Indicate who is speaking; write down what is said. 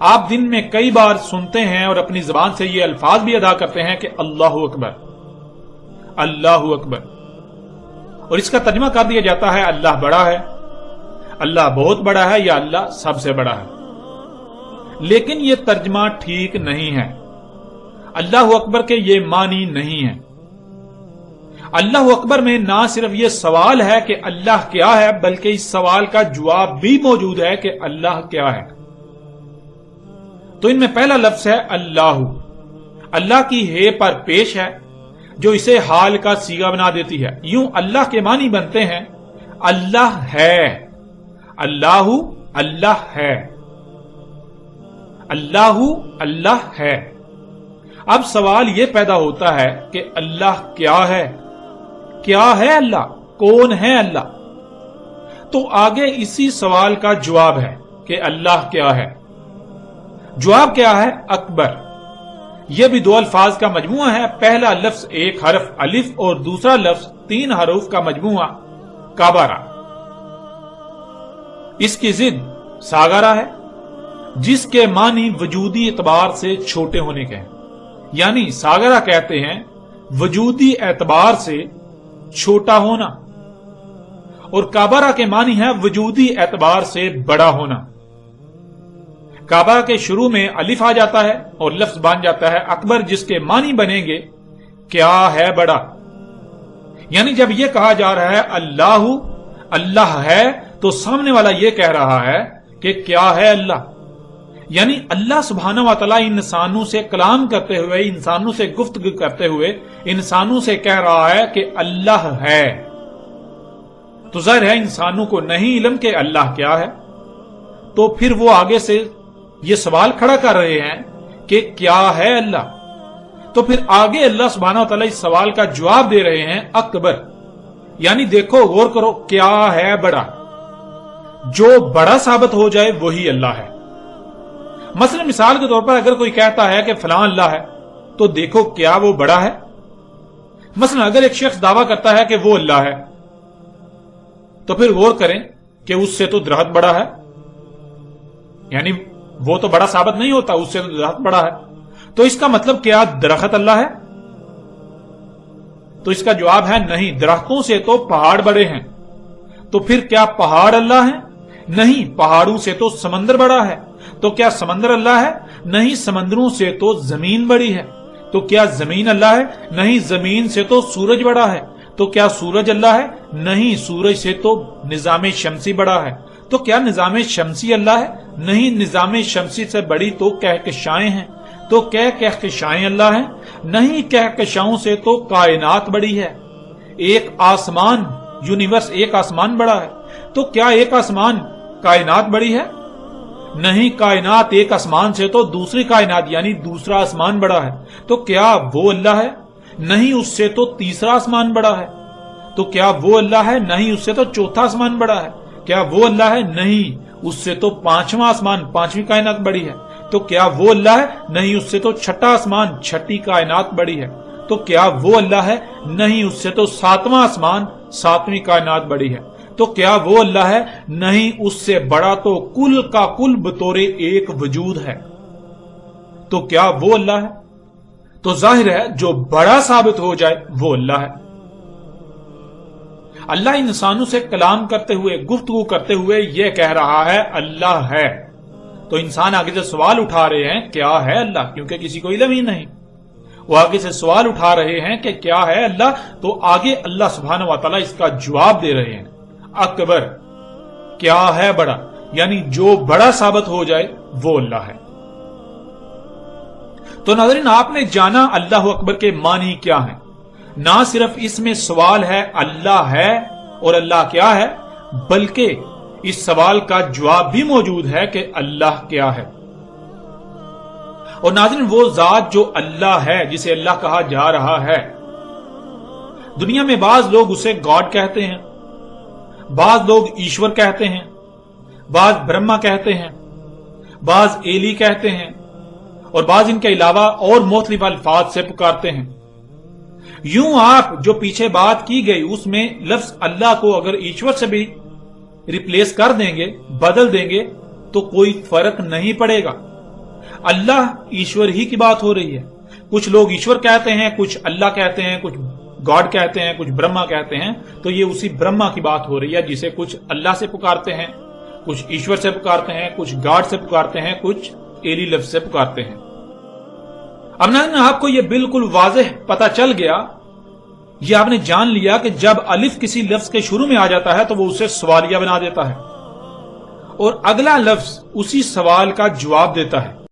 Speaker 1: آپ دن میں کئی بار سنتے ہیں اور اپنی زبان سے یہ الفاظ بھی ادا کرتے ہیں کہ اللہ اکبر، اللہ اکبر، اور اس کا ترجمہ کر دیا جاتا ہے اللہ بڑا ہے، اللہ بہت بڑا ہے، یا اللہ سب سے بڑا ہے۔ لیکن یہ ترجمہ ٹھیک نہیں ہے۔ اللہ اکبر کے یہ معنی نہیں ہے۔ اللہ اکبر میں نہ صرف یہ سوال ہے کہ اللہ کیا ہے، بلکہ اس سوال کا جواب بھی موجود ہے کہ اللہ کیا ہے۔ تو ان میں پہلا لفظ ہے اللہ۔ اللہ کی ہے پر پیش ہے جو اسے حال کا صیغہ بنا دیتی ہے۔ یوں اللہ کے معنی بنتے ہیں اللہ ہے، اللہ اللہ ہے، اللہ اللہ ہے۔ اب سوال یہ پیدا ہوتا ہے کہ اللہ کیا ہے؟ کیا ہے اللہ؟ کون ہے اللہ؟ تو آگے اسی سوال کا جواب ہے کہ اللہ کیا ہے۔ جواب کیا ہے؟ اکبر۔ یہ بھی دو الفاظ کا مجموعہ ہے۔ پہلا لفظ ایک حرف الف اور دوسرا لفظ 3 حروف کا مجموعہ کابارہ۔ اس کی ضد ساگارا ہے، جس کے معنی وجودی اعتبار سے چھوٹے ہونے کے ہیں۔ یعنی ساگارا کہتے ہیں وجودی اعتبار سے چھوٹا ہونا، اور کابارہ کے معنی ہے وجودی اعتبار سے بڑا ہونا۔ کعبہ کے شروع میں الف آ جاتا ہے اور لفظ بن جاتا ہے اکبر، جس کے معنی بنیں گے کیا ہے بڑا۔ یعنی جب یہ کہا جا رہا ہے اللہ اللہ ہے، تو سامنے والا یہ کہہ رہا ہے کہ کیا ہے اللہ۔ یعنی اللہ سبحانہ و تعالی انسانوں سے کلام کرتے ہوئے، انسانوں سے گفتگو کرتے ہوئے انسانوں سے کہہ رہا ہے کہ اللہ ہے۔ تو ظاہر ہے انسانوں کو نہیں علم کہ اللہ کیا ہے، تو پھر وہ آگے سے یہ سوال کھڑا کر رہے ہیں کہ کیا ہے اللہ۔ تو پھر آگے اللہ سبحانہ و تعالی اس سوال کا جواب دے رہے ہیں اکبر۔ یعنی دیکھو، غور کرو، کیا ہے بڑا؟ جو بڑا ثابت ہو جائے وہی اللہ ہے۔ مثلا مثال کے طور پر اگر کوئی کہتا ہے کہ فلاں اللہ ہے، تو دیکھو کیا وہ بڑا ہے؟ مثلا اگر ایک شخص دعویٰ کرتا ہے کہ وہ اللہ ہے، تو پھر غور کریں کہ اس سے تو درخت بڑا ہے، یعنی وہ تو بڑا ثابت نہیں ہوتا، اس سے تو درخت بڑا ہے۔ تو اس کا مطلب کیا درخت اللہ ہے؟ تو اس کا جواب ہے نہیں، درختوں سے تو پہاڑ بڑے ہیں۔ تو پھر کیا پہاڑ اللہ ہے؟ نہیں، پہاڑوں سے تو سمندر بڑا ہے۔ تو کیا سمندر اللہ ہے؟ نہیں، سمندروں سے تو زمین بڑی ہے۔ تو کیا زمین اللہ ہے؟ نہیں، زمین سے تو سورج بڑا ہے۔ تو کیا سورج اللہ ہے؟ نہیں، سورج سے تو نظام شمسی بڑا ہے۔ تو کیا نظام شمسی اللہ ہے؟ نہیں، نظام شمسی سے بڑی تو کہکشائیں ہیں۔ تو کیا کہکشائیں اللہ ہیں؟ نہیں، کہکشاؤں سے تو کائنات بڑی ہے۔ ایک آسمان، یونیورس، ایک آسمان بڑا ہے۔ تو کیا ایک آسمان کائنات بڑی ہے؟ نہیں، کائنات ایک آسمان سے تو دوسری کائنات یعنی دوسرا آسمان بڑا ہے۔ تو کیا وہ اللہ ہے؟ نہیں، اس سے تو تیسرا آسمان بڑا ہے۔ تو کیا وہ اللہ ہے؟ نہیں، اس سے تو چوتھا آسمان بڑا ہے۔ کیا وہ اللہ ہے؟ نہیں، اس سے تو 5واں آسمان، 5ویں کائنات بڑی ہے۔ تو کیا وہ اللہ ہے؟ نہیں، اس سے تو 6واں آسمان، 6ٹھی کائنات بڑی ہے۔ تو کیا وہ اللہ ہے؟ نہیں، اس سے تو 7واں آسمان، 7ویں کائنات بڑی ہے۔ تو کیا وہ اللہ ہے؟ نہیں، اس سے بڑا تو کل کا کل بطور ایک وجود ہے۔ تو کیا وہ اللہ ہے؟ تو ظاہر ہے جو بڑا ثابت ہو جائے وہ اللہ ہے۔ اللہ انسانوں سے کلام کرتے ہوئے، گفتگو کرتے ہوئے یہ کہہ رہا ہے اللہ ہے۔ تو انسان آگے سے سوال اٹھا رہے ہیں کیا ہے اللہ، کیونکہ کسی کو علم ہی نہیں۔ وہ آگے سے سوال اٹھا رہے ہیں کہ کیا ہے اللہ، تو آگے اللہ سبحانہ و تعالیٰ اس کا جواب دے رہے ہیں اکبر، کیا ہے بڑا، یعنی جو بڑا ثابت ہو جائے وہ اللہ ہے۔ تو ناظرین، آپ نے جانا اللہ اکبر کے معنی کیا ہیں۔ نہ صرف اس میں سوال ہے اللہ ہے اور اللہ کیا ہے، بلکہ اس سوال کا جواب بھی موجود ہے کہ اللہ کیا ہے۔ اور ناظرین، وہ ذات جو اللہ ہے، جسے اللہ کہا جا رہا ہے، دنیا میں بعض لوگ اسے گاڈ کہتے ہیں، بعض لوگ ایشور کہتے ہیں، بعض برہما کہتے ہیں، بعض ایلی کہتے ہیں، اور بعض ان کے علاوہ اور مختلف الفاظ سے پکارتے ہیں۔ یوں آپ جو پیچھے بات کی گئی اس میں لفظ اللہ کو اگر ایشور سے بھی ریپلیس کر دیں گے، بدل دیں گے، تو کوئی فرق نہیں پڑے گا۔ اللہ ایشور ہی کی بات ہو رہی ہے. کچھ لوگ ایشور کہتے ہیں، کچھ اللہ کہتے ہیں، کچھ گاڈ کہتے ہیں، کچھ برہما کہتے ہیں. تو یہ اسی برہما کی بات ہو رہی ہے جسے کچھ اللہ سے پکارتے ہیں، کچھ ایشور سے پکارتے ہیں، کچھ گاڈ سے پکارتے ہیں، کچھ ایلی لفظ سے پکارتے ہیں. اب ناظرین آپ کو یہ بالکل واضح پتا چل گیا، یہ آپ نے جان لیا کہ جب الف کسی لفظ کے شروع میں آ جاتا ہے تو وہ اسے سوالیہ بنا دیتا ہے اور اگلا لفظ اسی سوال کا جواب دیتا ہے.